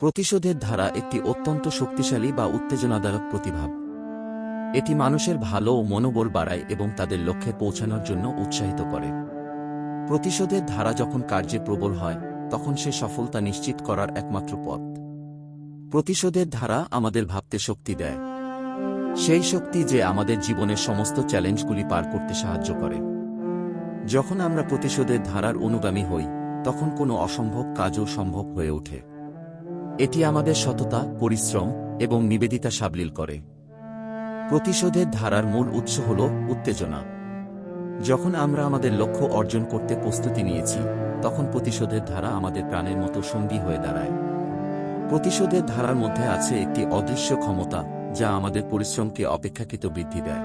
প্রতিশোধের ধারা একটি অত্যন্ত শক্তিশালী বা উত্তেজনাদায়ক প্রতিভাব। এটি মানুষের ভালো ও মনোবল বাড়ায় এবং তাদের লক্ষ্যে পৌঁছানোর জন্য উৎসাহিত করে। প্রতিশোধের ধারা যখন কার্যে প্রবল হয় তখন সে সফলতা নিশ্চিত করার একমাত্র পথ। প্রতিশোধের ধারা আমাদের ভাবতে শক্তি দেয়, সেই শক্তি যে আমাদের জীবনের সমস্ত চ্যালেঞ্জগুলি পার করতে সাহায্য করে। যখন আমরা প্রতিশোধের ধারার অনুগামী হই তখন কোনো অসম্ভব কাজও সম্ভব হয়ে ওঠে। এটি আমাদের সততা, পরিশ্রম এবং নিবেদিতা সাবলীল করে। প্রতিশোধের ধারার মূল উৎস হল উত্তেজনা। যখন আমরা আমাদের লক্ষ্য অর্জন করতে প্রস্তুতি নিয়েছি তখন প্রতিশোধের ধারা আমাদের প্রাণের মতো সঙ্গী হয়ে দাঁড়ায়। প্রতিশোধের ধারার মধ্যে আছে একটি অদৃশ্য ক্ষমতা যা আমাদের পরিশ্রমকে অপেক্ষাকৃত বৃদ্ধি দেয়।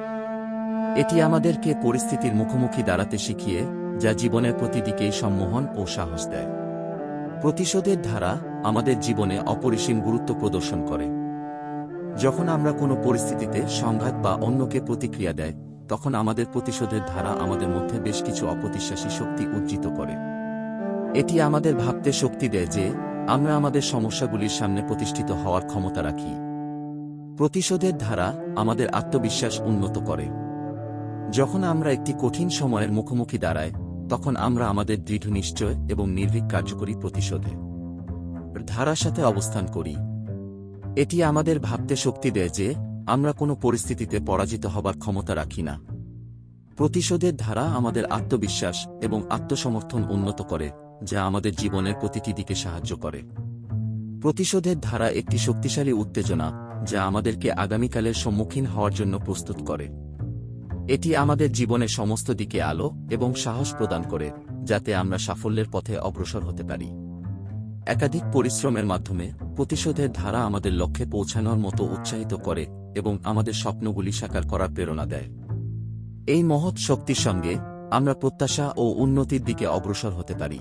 এটি আমাদেরকে পরিস্থিতির মুখোমুখি দাঁড়াতে শিখিয়ে যা জীবনের প্রতিদিকেই সম্মোহন ও সাহস দেয়। প্রতিশোধের ধারা আমাদের জীবনে অপরিসীম গুরুত্ব প্রদর্শন করে। যখন আমরা কোনো পরিস্থিতিতে সংঘাত বা অন্যকে প্রতিক্রিয়া দেয় তখন আমাদের প্রতিশোধের ধারা আমাদের মধ্যে বেশ কিছু অপ্রত্যাশী শক্তি উজ্জীবিত করে। এটি আমাদের ভাবতে শক্তি দেয় যে আমরা আমাদের সমস্যাগুলির সামনে প্রতিষ্ঠিত হওয়ার ক্ষমতা রাখি। প্রতিশোধের ধারা আমাদের আত্মবিশ্বাস উন্নত করে। যখন আমরা একটি কঠিন সময়ের মুখোমুখি দাঁড়াই তখন আমরা আমাদের দৃঢ় নিশ্চয় এবং নির্ভীক কার্যকরী প্রতিশোধের ধারার সাথে অবস্থান করি। এটি আমাদের ভাবতে শক্তি দেয় যে আমরা কোনো পরিস্থিতিতে পরাজিত হবার ক্ষমতা রাখি না। প্রতিশোধের ধারা আমাদের আত্মবিশ্বাস এবং আত্মসমর্থন উন্নত করে যা আমাদের জীবনের প্রতিটি দিকে সাহায্য করে। প্রতিশোধের ধারা একটি শক্তিশালী উত্তেজনা যা আমাদেরকে আগামীকালের সম্মুখীন হওয়ার জন্য প্রস্তুত করে। এটি আমাদের জীবনের সমস্ত দিকে আলো এবং সাহস প্রদান করে যাতে আমরা সাফল্যের পথে অগ্রসর হতে পারি। একাধিক পরিশ্রমের মাধ্যমে প্রতিশোধের ধারা আমাদের লক্ষ্যে পৌঁছানোর মতো উৎসাহিত করে এবং আমাদের স্বপ্নগুলি সাকার করার প্রেরণা দেয়। এই মহৎ শক্তির সঙ্গে আমরা প্রত্যাশা ও উন্নতির দিকে অগ্রসর হতে পারি।